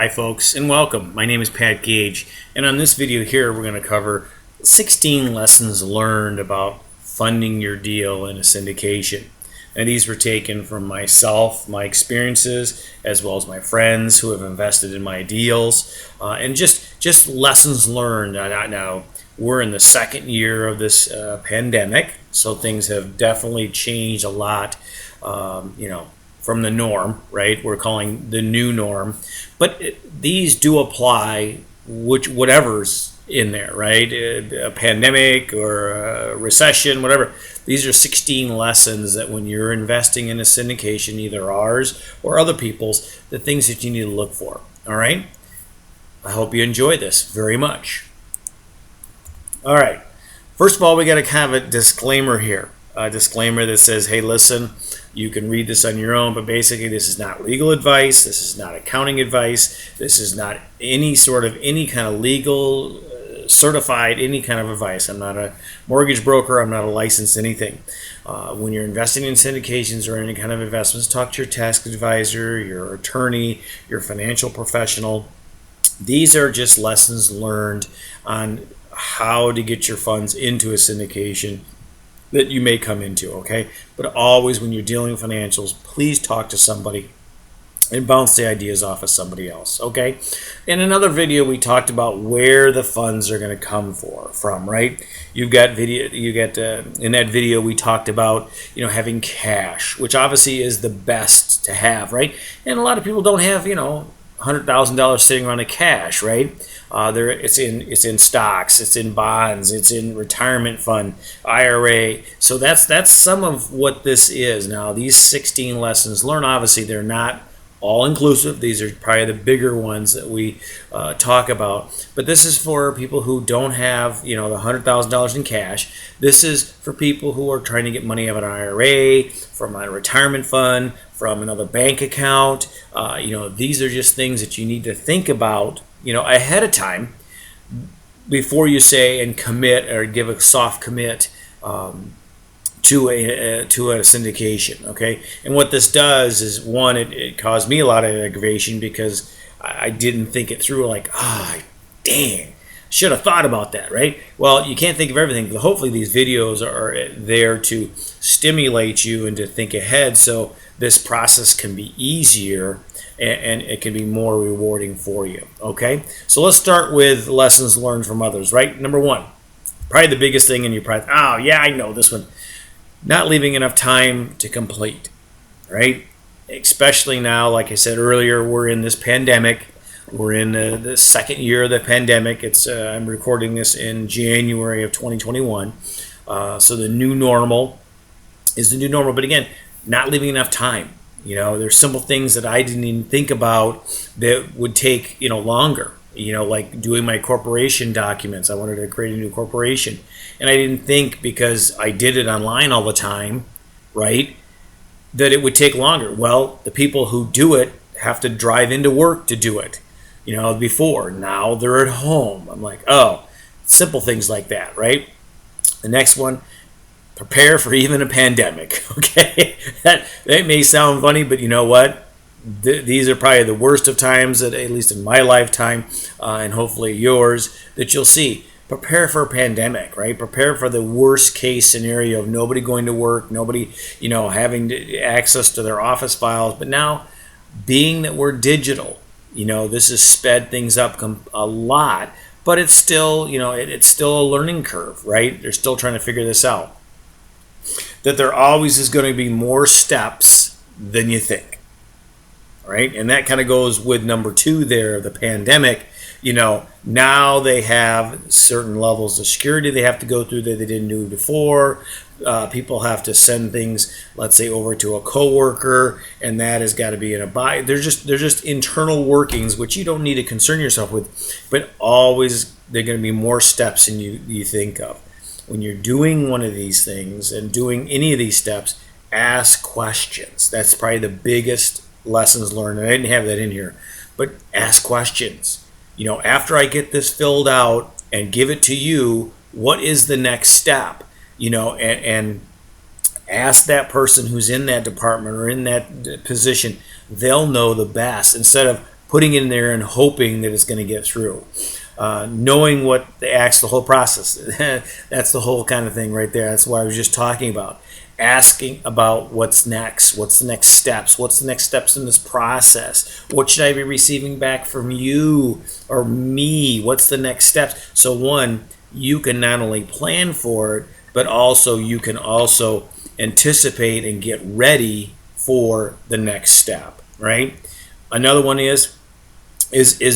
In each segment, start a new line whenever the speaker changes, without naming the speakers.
Hi folks, and welcome. My name is Pat Gage, and on this video here we're going to cover 16 lessons learned about funding your deal in a syndication. And these were taken from myself, my experiences, as well as my friends who have invested in my deals, and just lessons learned. Now we're in the second year of this pandemic, so things have definitely changed a lot. From the norm, right? We're calling the new norm, but these do apply, whatever's in there, right? A pandemic or a recession, whatever. These are 16 lessons that when you're investing in a syndication, either ours or other people's, the things that you need to look for. All right. I hope you enjoy this very much. All right. First of all, we got to have a disclaimer here. A disclaimer that says, hey, listen, you can read this on your own, but basically this is not legal advice. This is not accounting advice. This is not any kind of legal, certified, any kind of advice. I'm not a mortgage broker. I'm not a licensed anything. When you're investing in syndications or any kind of investments, talk to your tax advisor, your attorney, your financial professional. These are just lessons learned on how to get your funds into a syndication that you may come into, okay? But always when you're dealing with financials, please talk to somebody and bounce the ideas off of somebody else, okay? In another video, we talked about where the funds are going to come from, right? In that video, we talked about, having cash, which obviously is the best to have, right? And a lot of people don't have, $100,000 sitting around in cash, right? It's in stocks, it's in bonds, it's in retirement fund, IRA. So that's some of what this is. Now, these 16 lessons learned, obviously, they're not all inclusive. These are probably the bigger ones that we talk about. But this is for people who don't have, the $100,000 in cash. This is for people who are trying to get money out of an IRA, from a retirement fund, from another bank account. These are just things that you need to think about, ahead of time before you say and commit or give a soft commit to a syndication, okay? And what this does is, one, it caused me a lot of aggravation because I didn't think it through, like, dang, should have thought about that, right? Well, you can't think of everything, but hopefully these videos are there to stimulate you and to think ahead so this process can be easier and it can be more rewarding for you, okay? So let's start with lessons learned from others, right? Number one, probably the biggest thing, and you probably, I know this one. Not leaving enough time to complete, right? Especially now, like I said earlier, we're in this pandemic. We're in the second year of the pandemic. I'm recording this in January of 2021. So the new normal is the new normal. But again, not leaving enough time. There's simple things that I didn't even think about that would take, longer. Like doing my corporation documents. I wanted to create a new corporation. And I didn't think, because I did it online all the time, right, that it would take longer. Well, the people who do it have to drive into work to do it. Before. Now they're at home. I'm like, simple things like that, right? The next one, prepare for even a pandemic, okay? That may sound funny, but you know what? These are probably the worst of times, at least in my lifetime, and hopefully yours, that you'll see. Prepare for a pandemic, right? Prepare for the worst case scenario of nobody going to work, nobody, having access to their office files. But now, being that we're digital, this has sped things up a lot, but it's still, it's still a learning curve, right? They're still trying to figure this out. That there always is going to be more steps than you think, right? And that kind of goes with number two there, the pandemic. Now they have certain levels of security they have to go through that they didn't do before. People have to send things, let's say, over to a coworker, and that has got to be in a buy. They're just internal workings, which you don't need to concern yourself with, but always there are going to be more steps than you think of. When you're doing one of these things and doing any of these steps, ask questions. That's probably the biggest lessons learned. And I didn't have that in here, but ask questions. After I get this filled out and give it to you, what is the next step? And ask that person who's in that department or in that position. They'll know the best, instead of putting it in there and hoping that it's going to get through. Knowing what the whole process. That's the whole kind of thing right there. That's what I was just talking about. Asking about what's next, what's the next steps, what's the next steps in this process, what should I be receiving back from you or me, what's the next steps. So one, you can not only plan for it, but also you can also anticipate and get ready for the next step, right? Another one is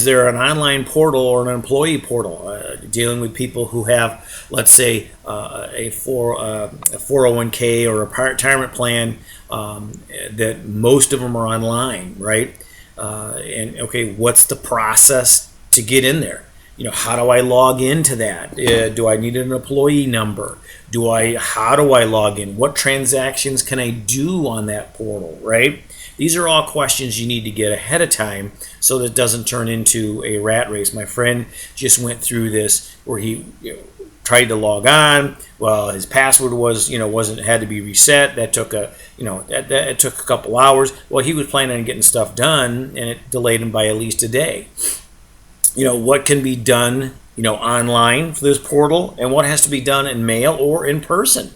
there an online portal or an employee portal dealing with people who have, let's say, a 401k or a retirement plan that most of them are online, right? And okay, what's the process to get in there? How do I log into that? Do I need an employee number? How do I log in? What transactions can I do on that portal, right? These are all questions you need to get ahead of time so that it doesn't turn into a rat race. My friend just went through this where he tried to log on. Well, his password had to be reset. That took it took a couple hours. Well, he was planning on getting stuff done, and it delayed him by at least a day. What can be done, online for this portal, and what has to be done in mail or in person.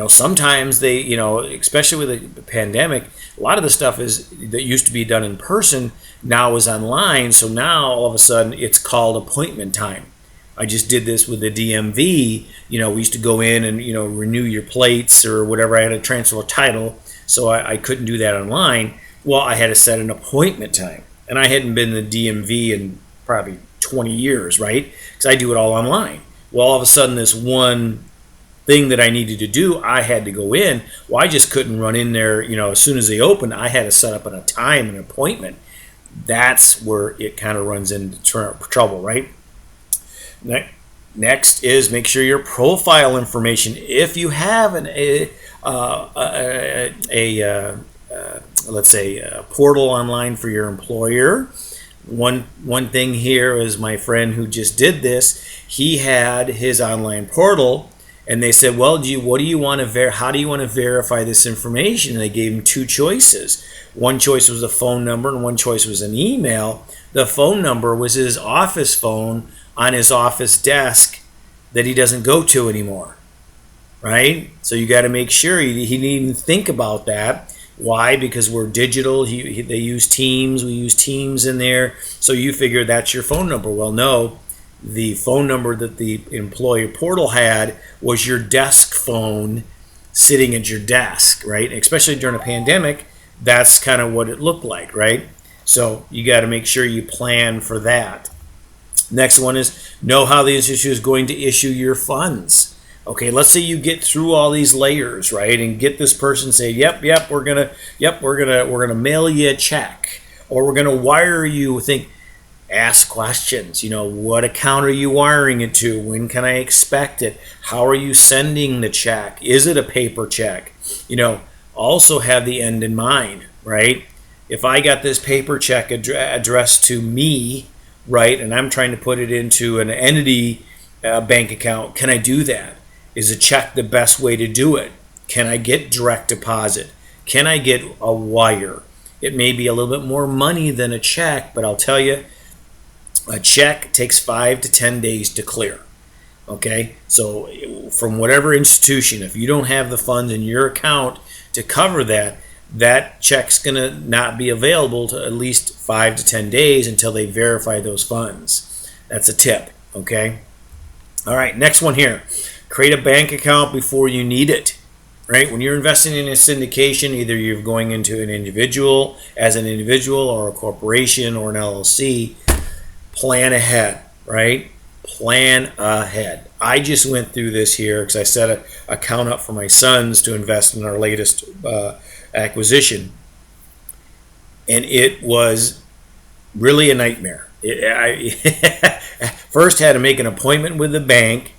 Sometimes they, especially with the pandemic, a lot of the stuff that used to be done in person now is online. So now all of a sudden it's called appointment time. I just did this with the DMV. We used to go in and, renew your plates or whatever. I had to transfer a title, so I couldn't do that online. Well, I had to set an appointment time. And I hadn't been in the DMV in probably 20 years, right? Because I do it all online. Well, all of a sudden this one thing that I needed to do, I had to go in. Well, I just couldn't run in there, as soon as they opened. I had to set up a time, an appointment. That's where it kind of runs into trouble, right? Next is make sure your profile information, if you have let's say a portal online for your employer. One thing here is my friend who just did this, he had his online portal. And they said, well, what do you want to how do you want to verify this information? And they gave him two choices. One choice was a phone number and one choice was an email. The phone number was his office phone on his office desk that he doesn't go to anymore, right? So you got to make sure he didn't even think about that. Why? Because we're digital. They use Teams. We use Teams in there. So you figure that's your phone number. Well, no. The phone number that the employer portal had was your desk phone sitting at your desk, right? Especially during a pandemic, that's kind of what it looked like, right? So you got to make sure you plan for that. Next one is know how the institution is going to issue your funds. Okay, let's say you get through all these layers, right, and get this person say, yep, we're gonna mail you a check, or we're gonna wire you. Ask questions. What account are you wiring it to? When can I expect it? How are you sending the check? Is it a paper check? Also have the end in mind, right? If I got this paper check addressed to me, right, and I'm trying to put it into an entity bank account, can I do that? Is a check the best way to do it? Can I get direct deposit? Can I get a wire? It may be a little bit more money than a check, but I'll tell you, a check takes 5 to 10 days to clear. Okay, so from whatever institution, if you don't have the funds in your account to cover that check's going to not be available to at least 5 to 10 days until they verify those funds. That's a tip, okay? All right, next one here. Create a bank account before you need it. Right? When you're investing in a syndication, either you're going into an individual, as an individual, or a corporation or an LLC, plan ahead, right? Plan ahead. I just went through this here because I set an account up for my sons to invest in our latest acquisition. And it was really a nightmare. I first had to make an appointment with the bank.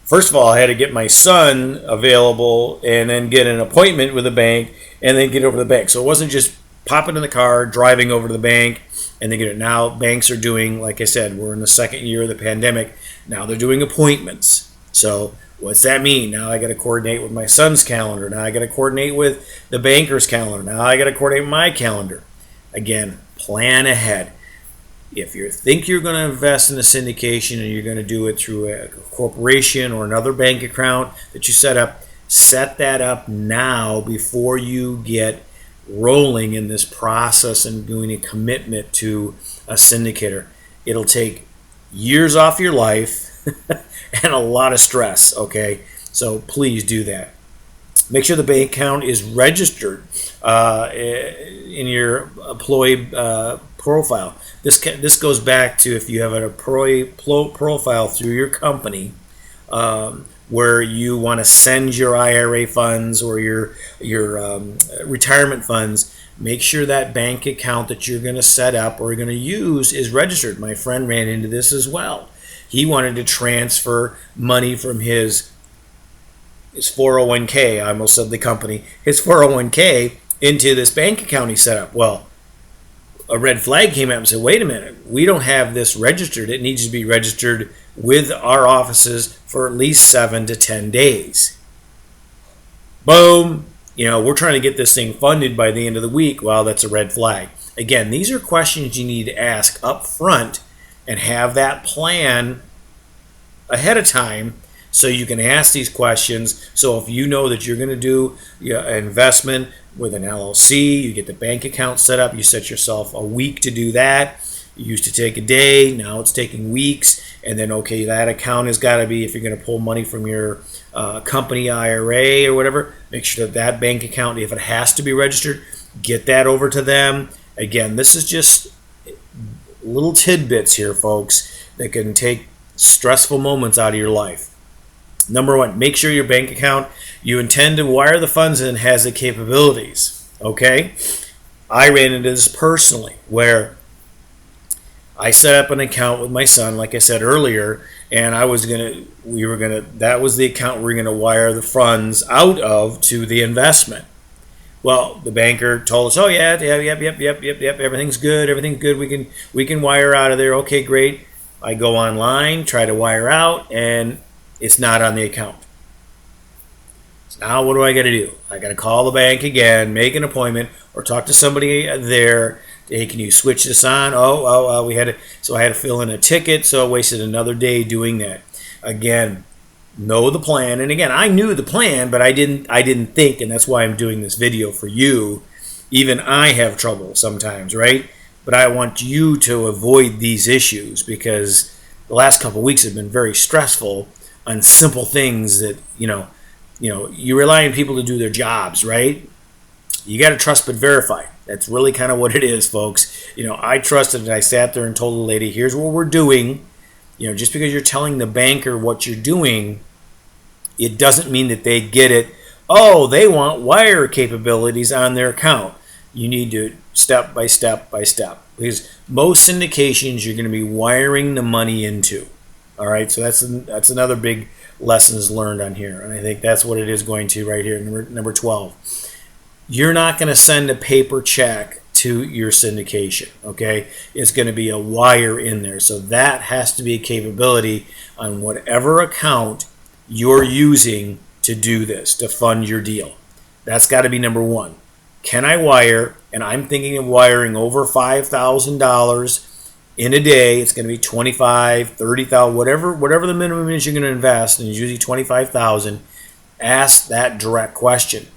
First of all, I had to get my son available and then get an appointment with the bank and then get over to the bank. So it wasn't just popping in the car, driving over to the bank, and then get it. Now banks are doing, like I said, we're in the second year of the pandemic. Now they're doing appointments. So what's that mean? Now I got to coordinate with my son's calendar. Now I got to coordinate with the banker's calendar. Now I got to coordinate with my calendar. Again, plan ahead. If you think you're going to invest in a syndication and you're going to do it through a corporation or another bank account that you set that up now before you get rolling in this process and doing a commitment to a syndicator. It'll take years off your life and a lot of stress, okay? So please do that. Make sure the bank account is registered in your employee profile. This goes back to if you have an employee profile through your company where you want to send your IRA funds or your retirement funds. Make sure that bank account that you're going to set up or you're going to use is registered. My friend ran into this as well. He wanted to transfer money from his 401k, I almost said the company, his 401k into this bank account he set up. Well, a red flag came up and said, wait a minute, we don't have this registered. It needs to be registered with our offices for at least 7 to 10 days. Boom. We're trying to get this thing funded by the end of the week. Well, that's a red flag. Again, these are questions you need to ask up front and have that plan ahead of time so you can ask these questions. So if you know that you're going to do an investment with an LLC, you get the bank account set up, you set yourself a week to do that. It used to take a day, now it's taking weeks. And then, okay, that account has got to be, if you're going to pull money from your company IRA or whatever, make sure that bank account, if it has to be registered, get that over to them. Again, this is just little tidbits here, folks, that can take stressful moments out of your life. Number one, make sure your bank account you intend to wire the funds in has the capabilities. Okay? I ran into this personally where I set up an account with my son, like I said earlier, and that was the account we were gonna wire the funds out of to the investment. Well, the banker told us, oh yeah, yep, everything's good, we can wire out of there. Okay, great. I go online, try to wire out, and it's not on the account. So now what do I got to do? I got to call the bank again, make an appointment, or talk to somebody there. Hey, can you switch this on? So I had to fill in a ticket, so I wasted another day doing that. Again, know the plan. And again, I knew the plan, but I didn't think, and that's why I'm doing this video for you. Even I have trouble sometimes, right? But I want you to avoid these issues because the last couple of weeks have been very stressful on simple things that, you rely on people to do their jobs, right? You got to trust but verify. That's really kind of what it is, folks. I trusted and I sat there and told the lady, here's what we're doing. Just because you're telling the banker what you're doing, it doesn't mean that they get it. Oh, they want wire capabilities on their account. You need to step by step by step. Because most syndications you're going to be wiring the money into. All right, so that's another big lessons learned on here. And I think that's what it is going to right here, number 12. You're not going to send a paper check to your syndication, okay? It's going to be a wire in there. So that has to be a capability on whatever account you're using to do this, to fund your deal. That's got to be number one. Can I wire? And I'm thinking of wiring over $5,000 in a day. It's going to be $25,000, $30,000, whatever the minimum is you're going to invest, and it's usually $25,000. Ask that direct question.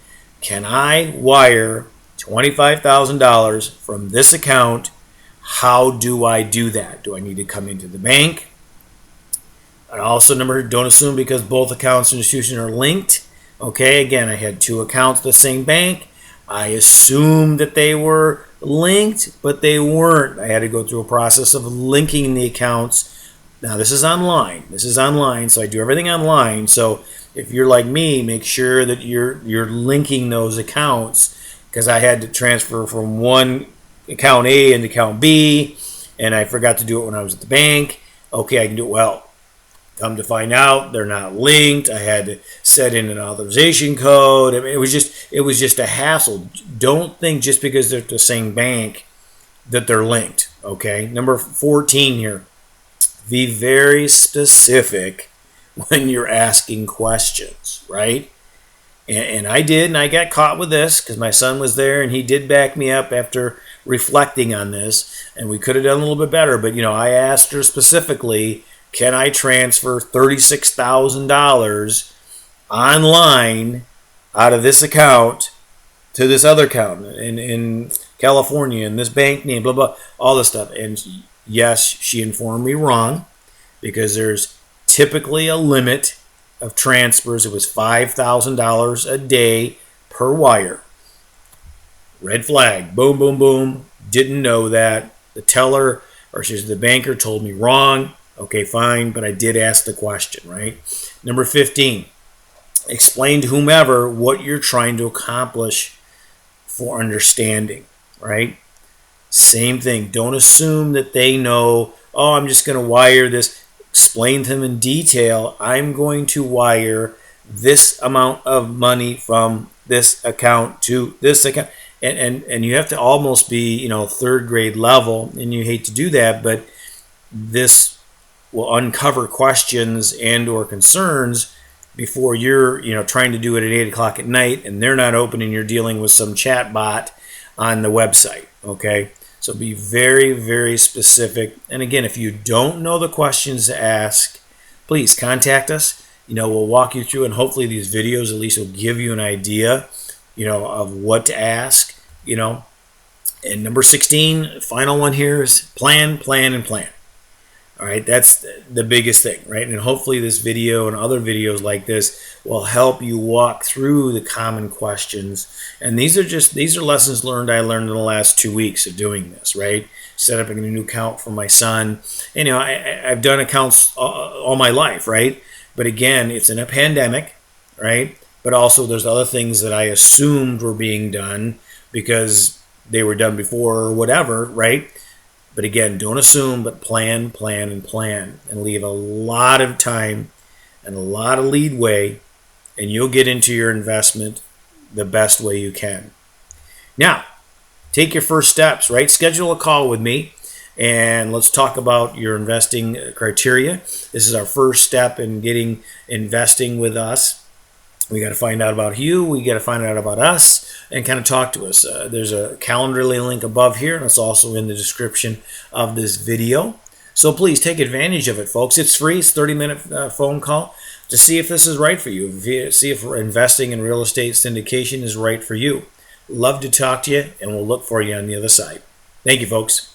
Can I wire $25,000 from this account? How do I do that? Do I need to come into the bank? And also, don't assume because both accounts and institutions are linked. Okay, again, I had two accounts at the same bank. I assumed that they were linked, but they weren't. I had to go through a process of linking the accounts. Now, this is online, so I do everything online. So if you're like me, make sure that you're linking those accounts, because I had to transfer from one account A into account B, and I forgot to do it when I was at the bank. Okay, I can do it. Well, come to find out, they're not linked. I had to set in an authorization code. I mean, it was just a hassle. Don't think just because they're at the same bank that they're linked. Okay, number 14 here. Be very specific when you're asking questions, right? And I did, and I got caught with this because my son was there, and he did back me up after reflecting on this, and we could have done a little bit better, but I asked her specifically, can I transfer $36,000 online out of this account to this other account in California, and this bank name, blah, blah, all this stuff. And yes, she informed me wrong, because there's typically a limit of transfers. It was $5,000 a day per wire. Red flag. Boom, boom, boom. Didn't know that. The teller, or the banker, told me wrong. Okay, fine, but I did ask the question, right? Number 15, explain to whomever what you're trying to accomplish for understanding, right? Same thing. Don't assume that they know, oh, I'm just going to wire this. Explain to them in detail, I'm going to wire this amount of money from this account to this account. And you have to almost be, third grade level, and you hate to do that, but this will uncover questions and or concerns before you're, trying to do it at 8 o'clock at night and they're not open and you're dealing with some chat bot on the website, okay? So be very, very specific. And again, if you don't know the questions to ask, please contact us. We'll walk you through, and hopefully these videos at least will give you an idea, of what to ask, And number 16, final one here is plan, plan, and plan. All right, that's the biggest thing, right? And hopefully this video and other videos like this will help you walk through the common questions. And these are lessons learned I learned in the last 2 weeks of doing this, right? Set up a new account for my son. And, I've done accounts all my life, right? But again, it's in a pandemic, right? But also there's other things that I assumed were being done because they were done before or whatever, right? But again, don't assume, but plan, plan, and plan. And leave a lot of time and a lot of leadway, and you'll get into your investment the best way you can. Now, take your first steps, right? Schedule a call with me, and let's talk about your investing criteria. This is our first step in getting investing with us. We got to find out about you. We got to find out about us and kind of talk to us. There's a Calendly link above here, and it's also in the description of this video. So please take advantage of it, folks. It's free. It's a 30-minute phone call to see if this is right for you. See if investing in real estate syndication is right for you. Love to talk to you, and we'll look for you on the other side. Thank you, folks.